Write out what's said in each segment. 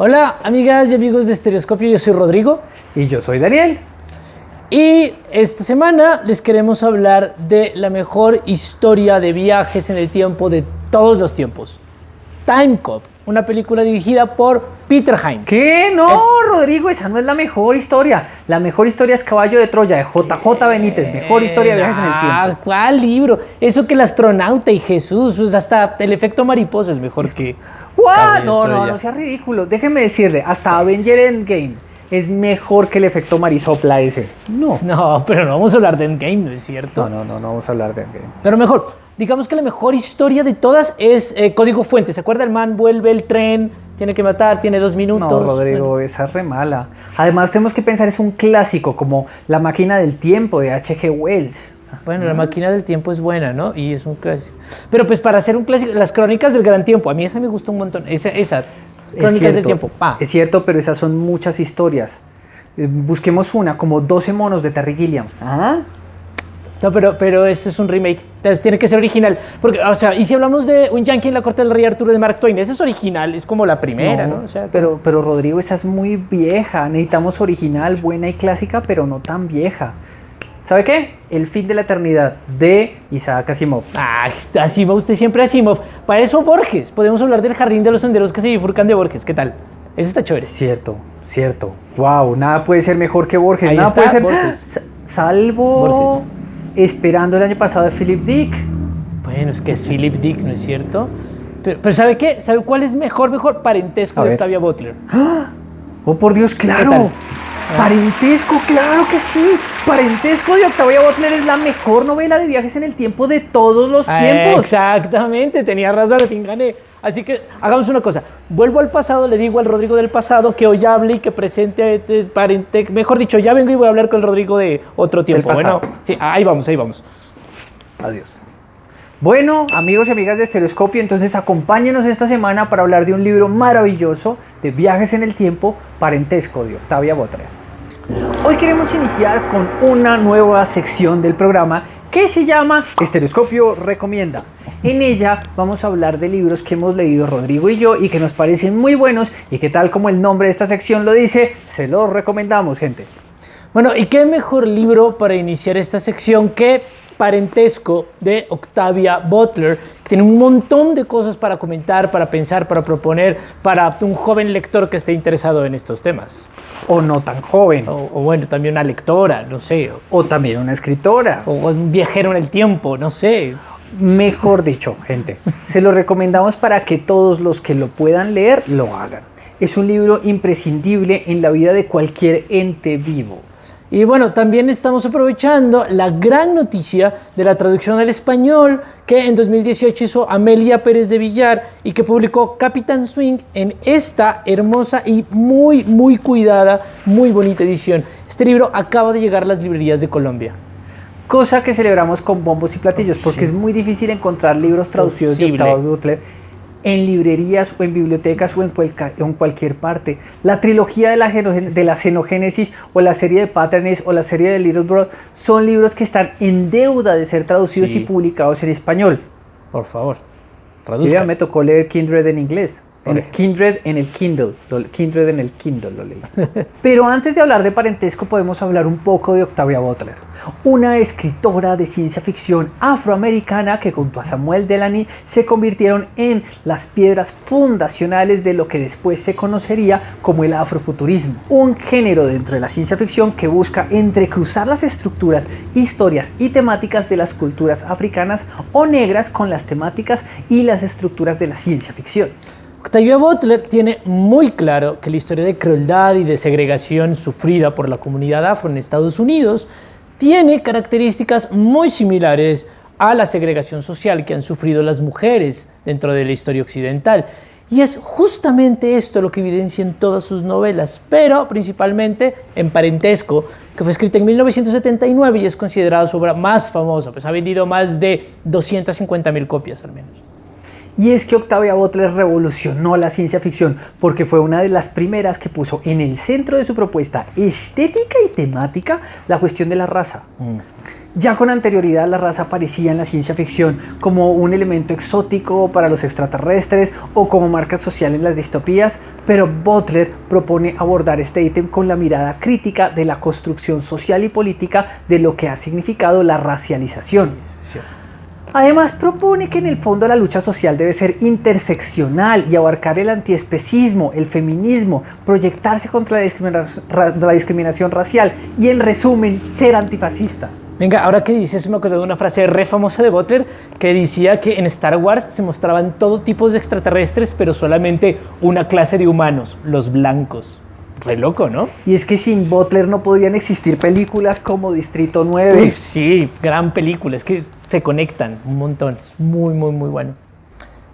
Hola, amigas y amigos de Estereoscopio, yo soy Rodrigo. Y yo soy Daniel. Y esta semana les queremos hablar de la mejor historia de viajes en el tiempo de todos los tiempos. Time Cop, una película dirigida por Peter Hyams. ¿Qué? No, Rodrigo, esa no es la mejor historia. La mejor historia es Caballo de Troya, de JJ Benítez. Mejor historia de viajes en el tiempo. ¿Cuál libro? Eso que el astronauta y Jesús, pues hasta el efecto mariposa es mejor que... ¡Guau! No sea ridículo. Déjeme decirle, hasta Avenger Endgame es mejor que el efecto marisopla ese. No, pero no vamos a hablar de Endgame, ¿no es cierto? No vamos a hablar de Endgame. Pero mejor, digamos que la mejor historia de todas es Código Fuente. ¿Se acuerda? El man vuelve el tren, tiene que matar, tiene 2 minutos. No, Rodrigo, esa es re mala. Además, tenemos que pensar, es un clásico, como La máquina del tiempo de H.G. Wells. Bueno, La máquina del tiempo es buena, ¿no? Y es un clásico. Pero pues para hacer un clásico, Las Crónicas del Gran Tiempo, a mí esa me gusta un montón. Esas Crónicas del Tiempo. Es cierto, pero esas son muchas historias. Busquemos una, como 12 monos de Terry Gilliam. ¿Ah? No, pero eso es un remake. Entonces tiene que ser original. Porque, o sea, y si hablamos de Un Yankee en la corte del rey Arturo de Mark Twain, esa es original, es como la primera, ¿no? O sea, pero Rodrigo, esa es muy vieja. Necesitamos original, buena y clásica, pero no tan vieja. ¿Sabe qué? El fin de la eternidad, de Isaac Asimov. Asimov, usted siempre Asimov. Para eso Borges. Podemos hablar del jardín de los senderos que se bifurcan de Borges. ¿Qué tal? Ese está chévere. Cierto. Wow, nada puede ser mejor que Borges. Ahí nada está, puede ser Borges. Salvo Borges. Esperando el año pasado de Philip Dick. Bueno, es que es Philip Dick, ¿no es cierto? Pero ¿sabe qué? ¿Sabe cuál es mejor? Parentesco de Octavia Butler. Oh, por Dios, claro. Parentesco, claro que sí. Parentesco de Octavia Butler es la mejor novela de viajes en el tiempo de todos los tiempos. Exactamente, tenía razón, al fin gané. Así que hagamos una cosa, vuelvo al pasado, le digo al Rodrigo del pasado que hoy hable y que presente mejor dicho, ya vengo y voy a hablar con el Rodrigo de otro tiempo. Bueno, sí, ahí vamos. Adiós. Bueno, amigos y amigas de Estereoscopio, entonces acompáñenos esta semana para hablar de un libro maravilloso de viajes en el tiempo, Parentesco de Octavia Butler. Hoy queremos iniciar con una nueva sección del programa que se llama Estereoscopio Recomienda. En ella vamos a hablar de libros que hemos leído Rodrigo y yo y que nos parecen muy buenos y que, tal como el nombre de esta sección lo dice, se los recomendamos, gente. Bueno, ¿y qué mejor libro para iniciar esta sección que Parentesco de Octavia Butler? Tiene un montón de cosas para comentar, para pensar, para proponer, para un joven lector que esté interesado en estos temas. O no tan joven. O bueno, también una lectora, no sé. O también una escritora. O un viajero en el tiempo, no sé. Mejor dicho, gente, se lo recomendamos para que todos los que lo puedan leer lo hagan. Es un libro imprescindible en la vida de cualquier ente vivo. Y bueno, también estamos aprovechando la gran noticia de la traducción al español que en 2018 hizo Amelia Pérez de Villar y que publicó Capitán Swing en esta hermosa y muy cuidada, muy bonita edición. Este libro acaba de llegar a las librerías de Colombia. Cosa que celebramos con bombos y platillos, porque es muy difícil encontrar libros traducidos de Octavia Butler en librerías o en bibliotecas o en cualquier parte. La trilogía de la Xenogénesis o la serie de Patterns o la serie de Little Broad son libros que están en deuda de ser traducidos y publicados en español. Por favor, traduzca. Ya me tocó leer Kindred en inglés. Kindred en el Kindle. Kindred en el Kindle lo leí. Pero antes de hablar de parentesco podemos hablar un poco de Octavia Butler, una escritora de ciencia ficción afroamericana que junto a Samuel Delany se convirtieron en las piedras fundacionales de lo que después se conocería como el afrofuturismo, un género dentro de la ciencia ficción que busca entrecruzar las estructuras, historias y temáticas de las culturas africanas o negras con las temáticas y las estructuras de la ciencia ficción. Octavia Butler tiene muy claro que la historia de crueldad y de segregación sufrida por la comunidad afro en Estados Unidos tiene características muy similares a la segregación social que han sufrido las mujeres dentro de la historia occidental. Y es justamente esto lo que evidencia en todas sus novelas, pero principalmente en Parentesco, que fue escrita en 1979 y es considerada su obra más famosa, pues ha vendido más de 250,000 copias al menos. Y es que Octavia Butler revolucionó la ciencia ficción porque fue una de las primeras que puso en el centro de su propuesta estética y temática la cuestión de la raza. Ya con anterioridad la raza aparecía en la ciencia ficción como un elemento exótico para los extraterrestres o como marca social en las distopías, pero Butler propone abordar este ítem con la mirada crítica de la construcción social y política de lo que ha significado la racialización. Además propone que en el fondo la lucha social debe ser interseccional y abarcar el antiespecismo, el feminismo, proyectarse contra la discriminación racial y, en resumen, ser antifascista. Venga, ahora que dices, me acuerdo de una frase re famosa de Butler que decía que en Star Wars se mostraban todo tipo de extraterrestres, pero solamente una clase de humanos, los blancos. Re loco, ¿no? Y es que sin Butler no podrían existir películas como Distrito 9. Uf, sí, gran película, es que se conectan un montón, es muy, muy, muy bueno.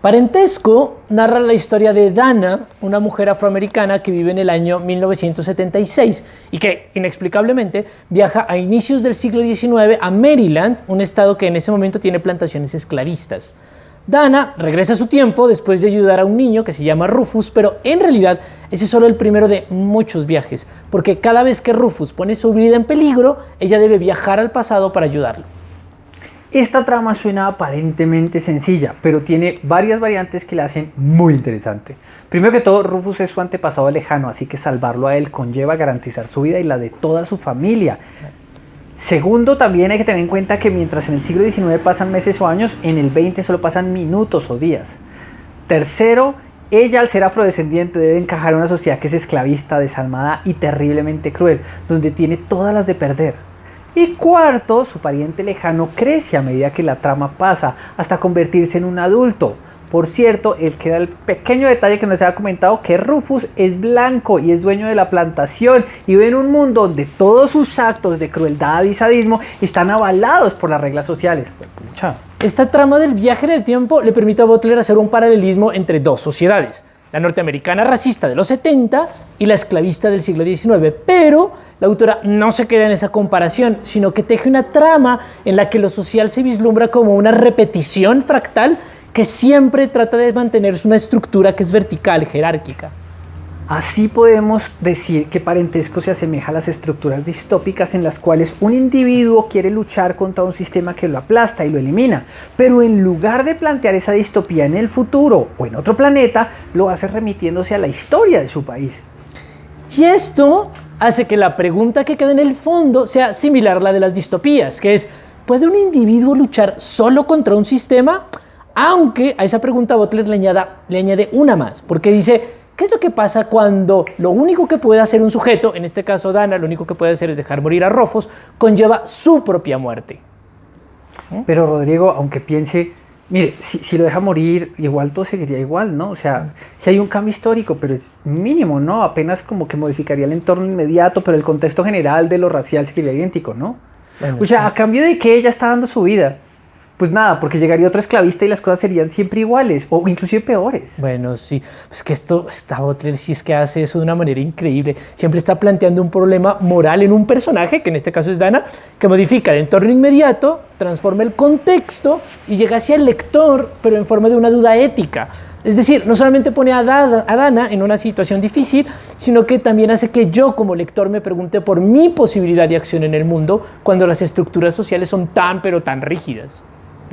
Parentesco narra la historia de Dana, una mujer afroamericana que vive en el año 1976 y que inexplicablemente viaja a inicios del siglo XIX a Maryland, un estado que en ese momento tiene plantaciones esclavistas. Dana regresa a su tiempo después de ayudar a un niño que se llama Rufus, pero en realidad ese es solo el primero de muchos viajes, porque cada vez que Rufus pone su vida en peligro, ella debe viajar al pasado para ayudarlo. Esta trama suena aparentemente sencilla, pero tiene varias variantes que la hacen muy interesante. Primero que todo, Rufus es su antepasado lejano, así que salvarlo a él conlleva garantizar su vida y la de toda su familia. Segundo, también hay que tener en cuenta que mientras en el siglo XIX pasan meses o años, en el XX solo pasan minutos o días. Tercero, ella, al ser afrodescendiente, debe encajar en una sociedad que es esclavista, desalmada y terriblemente cruel, donde tiene todas las de perder. Y cuarto, su pariente lejano crece a medida que la trama pasa, hasta convertirse en un adulto. Por cierto, queda el pequeño detalle que nos había comentado, que Rufus es blanco y es dueño de la plantación y vive en un mundo donde todos sus actos de crueldad y sadismo están avalados por las reglas sociales. Pucha. Esta trama del viaje en el tiempo le permite a Butler hacer un paralelismo entre dos sociedades, la norteamericana racista de los 70 y la esclavista del siglo XIX, pero la autora no se queda en esa comparación, sino que teje una trama en la que lo social se vislumbra como una repetición fractal que siempre trata de mantener una estructura que es vertical, jerárquica. Así podemos decir que Parentesco se asemeja a las estructuras distópicas en las cuales un individuo quiere luchar contra un sistema que lo aplasta y lo elimina, pero en lugar de plantear esa distopía en el futuro o en otro planeta, lo hace remitiéndose a la historia de su país. Y esto hace que la pregunta que queda en el fondo sea similar a la de las distopías, que es, ¿puede un individuo luchar solo contra un sistema? Aunque a esa pregunta Butler le añade una más, porque dice, ¿qué es lo que pasa cuando lo único que puede hacer un sujeto, en este caso Dana, lo único que puede hacer es dejar morir a Rufus, conlleva su propia muerte? Pero Rodrigo, aunque piense, mire, si lo deja morir, igual todo seguiría igual, ¿no? O sea, si hay un cambio histórico, pero es mínimo, ¿no? Apenas como que modificaría el entorno inmediato, pero el contexto general de lo racial seguiría idéntico, ¿no? Bueno, o sea, a cambio de que ella está dando su vida. Pues nada, porque llegaría otro esclavista y las cosas serían siempre iguales o inclusive peores. Bueno, sí, es que esta Butler sí es que hace eso de una manera increíble. Siempre está planteando un problema moral en un personaje, que en este caso es Dana, que modifica el entorno inmediato, transforma el contexto y llega hacia el lector, pero en forma de una duda ética. Es decir, no solamente pone a Dana en una situación difícil, sino que también hace que yo como lector me pregunte por mi posibilidad de acción en el mundo cuando las estructuras sociales son tan, pero tan rígidas.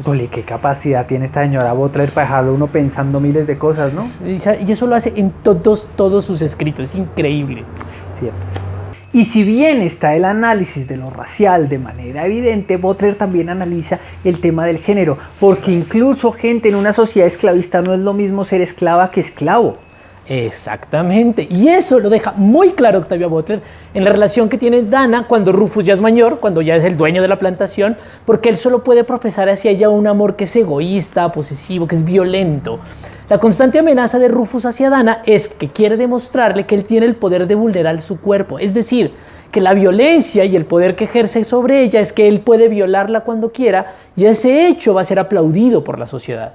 Gole, qué capacidad tiene esta señora Butler para dejarlo uno pensando miles de cosas, ¿no? Y eso lo hace en todos sus escritos, es increíble. Cierto. Y si bien está el análisis de lo racial de manera evidente, Butler también analiza el tema del género, porque incluso gente en una sociedad esclavista no es lo mismo ser esclava que esclavo. Exactamente, y eso lo deja muy claro Octavia Butler en la relación que tiene Dana cuando Rufus ya es mayor, cuando ya es el dueño de la plantación, porque él solo puede profesar hacia ella un amor que es egoísta, posesivo, que es violento. La constante amenaza de Rufus hacia Dana es que quiere demostrarle que él tiene el poder de vulnerar su cuerpo, es decir, que la violencia y el poder que ejerce sobre ella es que él puede violarla cuando quiera y ese hecho va a ser aplaudido por la sociedad.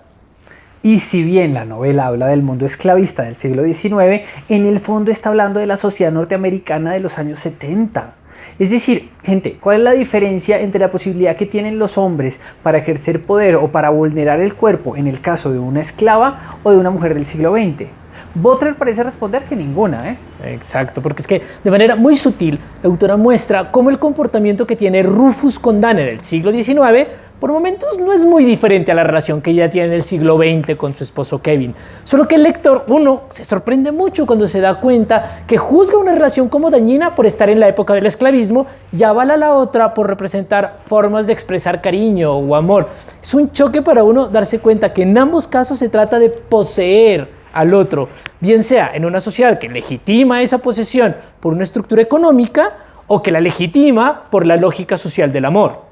Y si bien la novela habla del mundo esclavista del siglo XIX, en el fondo está hablando de la sociedad norteamericana de los años 70. Es decir, gente, ¿cuál es la diferencia entre la posibilidad que tienen los hombres para ejercer poder o para vulnerar el cuerpo en el caso de una esclava o de una mujer del siglo XX? Butler parece responder que ninguna, ¿eh? Exacto, porque es que de manera muy sutil la autora muestra cómo el comportamiento que tiene Rufus con Dan en el siglo XIX por momentos no es muy diferente a la relación que ella tiene en el siglo XX con su esposo Kevin. Solo que el lector, uno, se sorprende mucho cuando se da cuenta que juzga una relación como dañina por estar en la época del esclavismo y avala a la otra por representar formas de expresar cariño o amor. Es un choque para uno darse cuenta que en ambos casos se trata de poseer al otro, bien sea en una sociedad que legitima esa posesión por una estructura económica o que la legitima por la lógica social del amor.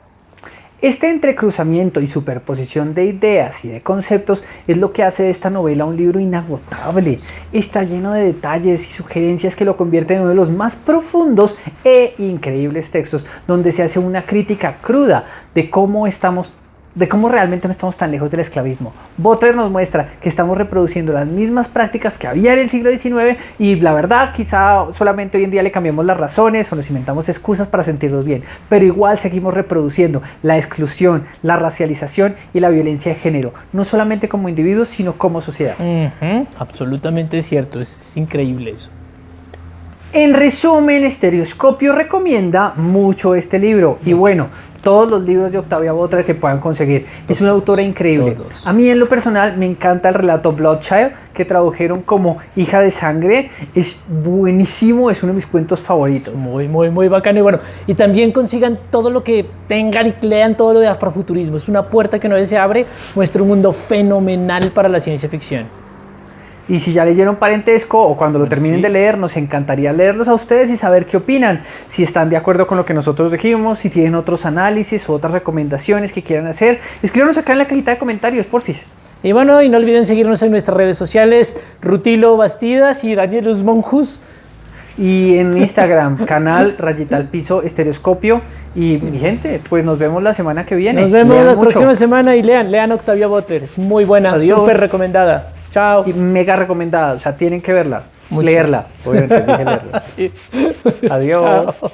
Este entrecruzamiento y superposición de ideas y de conceptos es lo que hace de esta novela un libro inagotable. Está lleno de detalles y sugerencias que lo convierten en uno de los más profundos e increíbles textos, donde se hace una crítica cruda de cómo realmente no estamos tan lejos del esclavismo. Butler nos muestra que estamos reproduciendo las mismas prácticas que había en el siglo XIX y la verdad quizá solamente hoy en día le cambiamos las razones o nos inventamos excusas para sentirnos bien, pero igual seguimos reproduciendo la exclusión, la racialización y la violencia de género, no solamente como individuos sino como sociedad. Absolutamente cierto, es increíble eso. En resumen, Estereoscopio recomienda mucho este libro y bueno, todos los libros de Octavia Butler que puedan conseguir. Es una autora increíble. A mí en lo personal me encanta el relato Bloodchild, que tradujeron como Hija de Sangre. Es buenísimo, es uno de mis cuentos favoritos. Muy, muy, muy bacano. Y bueno, y también consigan todo lo que tengan y lean todo lo de afrofuturismo. Es una puerta que no se abre, muestra un mundo fenomenal para la ciencia ficción. Y si ya leyeron Parentesco o cuando lo terminen de leer, nos encantaría leerlos a ustedes y saber qué opinan, si están de acuerdo con lo que nosotros dijimos, si tienen otros análisis o otras recomendaciones que quieran hacer, escríbanos acá en la cajita de comentarios, porfis. Y bueno, y no olviden seguirnos en nuestras redes sociales, Rutilo Bastidas y Danielus Monjus. Y en Instagram, canal _piso Estereoscopio. Y mi gente, pues nos vemos la semana que viene. Nos vemos la próxima semana y lean Octavia Butler, es muy buena, súper recomendada. Chao. Y mega recomendada, o sea, tienen que verla, leerla. Obviamente, dije leerla. Adiós. Chao.